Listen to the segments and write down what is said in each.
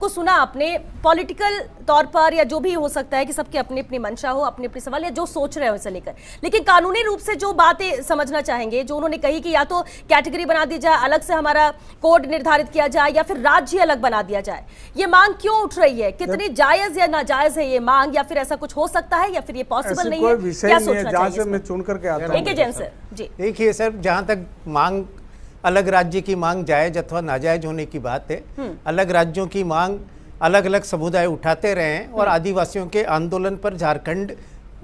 को सुना आपने पॉलिटिकल तौर पर या जो भी हो सकता है कि सबकी अपनी अपनी मंशा हो, अपने अपने सवाल या जो सोच रहे हो इसे लेकर, लेकिन कानूनी रूप से जो बातें समझना चाहेंगे, जो उन्होंने कही कि या तो कैटेगरी बना दी जाए, अलग से हमारा कोड निर्धारित किया जाए या फिर राज्य अलग बना दिया जाए, ये मांग क्यों उठ रही है? कितनी जायज या नाजायज है ये मांग, या फिर ऐसा कुछ हो सकता है या फिर ये पॉसिबल नहीं है? क्या सोचना चाहिए? मैं चुन करके आता हूं जी। देखिए सर, जहां तक मांग अलग राज्य की मांग जायज अथवा नाजायज होने की बात है, अलग राज्यों की मांग अलग अलग समुदाय उठाते रहे हैं और आदिवासियों के आंदोलन पर झारखंड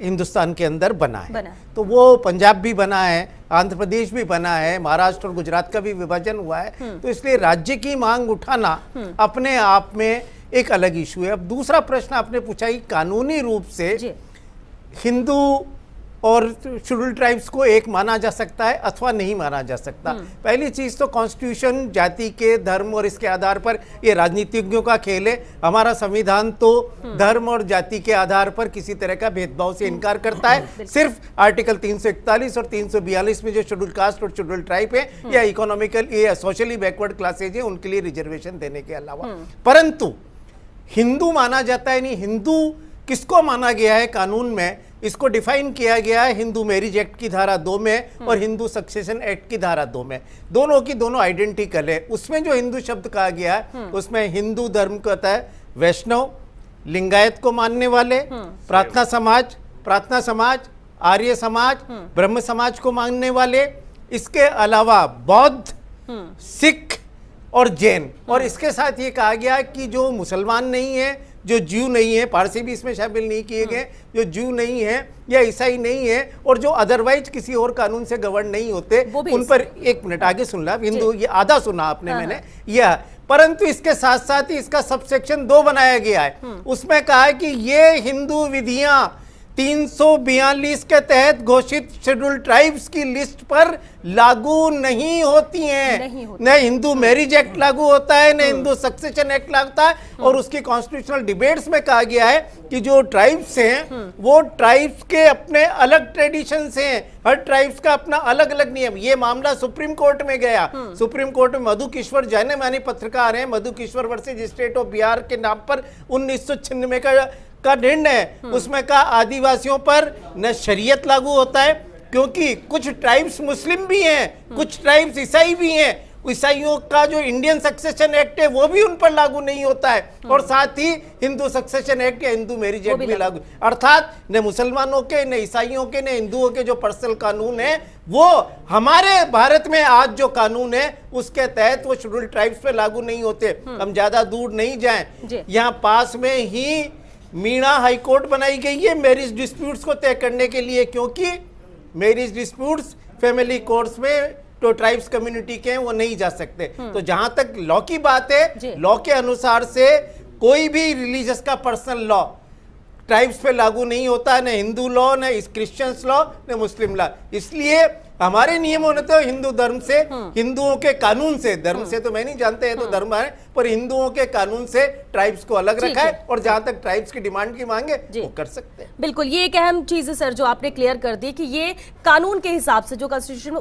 हिंदुस्तान के अंदर बना है। तो वो पंजाब भी बना है, आंध्र प्रदेश भी बना है, महाराष्ट्र और गुजरात का भी विभाजन हुआ है। तो इसलिए राज्य की मांग उठाना अपने आप में एक अलग इशू है। अब दूसरा प्रश्न आपने पूछा कि कानूनी रूप से हिंदू और शेड्यूल ट्राइब्स को एक माना जा सकता है अथवा नहीं माना जा सकता। पहली चीज तो कॉन्स्टिट्यूशन जाति के, धर्म और इसके आधार पर ये राजनीतिज्ञों का खेल है। हमारा संविधान तो धर्म और जाति के आधार पर किसी तरह का भेदभाव से इनकार करता है। सिर्फ आर्टिकल 341 और 342 में जो शेड्यूल कास्ट और शेड्यूल ट्राइब है या इकोनॉमिकल या सोशली बैकवर्ड क्लासेज है, उनके लिए रिजर्वेशन देने के अलावा, परंतु हिंदू माना जाता है नहीं। हिंदू किसको माना गया है कानून में, इसको डिफाइन किया गया है हिंदू मैरिज एक्ट की धारा 2 में और हिंदू सक्सेशन एक्ट की धारा 2 में। दोनों की दोनों आइडेंटिकल है। उसमें जो हिंदू शब्द कहा गया है उसमें हिंदू धर्म को होता है वैष्णव, लिंगायत को मानने वाले, प्रार्थना समाज, आर्य समाज, ब्रह्म समाज को मानने वाले, इसके अलावा बौद्ध, सिख और जैन। और इसके साथ ये कहा गया कि जो मुसलमान नहीं है, जो ज्यू नहीं है, पारसी भी इसमें शामिल नहीं किए गए, जो ज्यू नहीं है या ईसाई नहीं है और जो अदरवाइज किसी और कानून से गवर्न नहीं होते, उन पर एक मिनट आगे सुन ला। हिंदू ये आधा सुना आपने, मैंने यह, परंतु इसके साथ साथ ही इसका सबसेक्शन 2 बनाया गया है। उसमें कहा है कि ये हिंदू विधियां 342 के तहत घोषित शेड्यूल ट्राइब्स की लिस्ट पर लागू नहीं होती हैं। न हिंदू मैरिज एक्ट लागू होता है, न हिंदू सक्सेशन एक्ट लागू होता है। और उसकी कॉन्स्टिट्यूशनल डिबेट्स में कहा गया है कि जो ट्राइब्स हैं वो ट्राइब्स के अपने अलग ट्रेडिशंस हैं, हर ट्राइब्स का अपना अलग अलग नियम। ये मामला सुप्रीम कोर्ट में गया। सुप्रीम कोर्ट में मधु किश्वर, जाने माने पत्रकार हैं, Madhu Kishwar versus state of Bihar के नाम पर 1996 का निर्णय है। उसमें कहा आदिवासियों पर न शरीयत लागू होता है, क्योंकि कुछ ट्राइब्स मुस्लिम भी हैं, कुछ ट्राइब्स ईसाई भी हैं। ईसाइयों का जो इंडियन सक्सेशन एक्ट है वो भी उन पर लागू नहीं होता है, और साथ ही हिंदू सक्सेशन एक्ट या हिंदू मैरिज एक्ट भी लागू। अर्थात न मुसलमानों के, न ईसाइयों के, न हिंदुओं के जो पर्सनल कानून है वो हमारे भारत में आज जो कानून है उसके तहत वो शेड्यूल ट्राइब्स पे लागू नहीं होते। हम ज्यादा दूर नहीं जाएं, यहाँ पास में ही मीणा हाईकोर्ट बनाई गई है मैरिज डिस्प्यूट्स को तय करने के लिए, क्योंकि मैरिज डिस्प्यूट्स फैमिली कोर्ट्स में तो ट्राइब्स कम्युनिटी के हैं वो नहीं जा सकते। तो जहां तक लॉ की बात है, लॉ के अनुसार से कोई भी रिलीजियस का पर्सनल लॉ ट्राइब्स पे लागू नहीं होता, न हिंदू लॉ, न क्रिश्चियंस लॉ, न मुस्लिम लॉ। इसलिए हमारे नियमों ने तो हिंदू धर्म से, हिंदुओं के कानून से, धर्म से तो मैं नहीं जानते हैं तो धर्म है, पर हिंदुओं के कानून से ट्राइब्स को अलग रखा है। और जहां तक ट्राइब्स की डिमांड की मांगे वो कर सकते हैं। बिल्कुल, ये एक अहम चीज है सर जो आपने क्लियर कर दी कि ये कानून के हिसाब से जो कॉन्स्टिट्यूशन में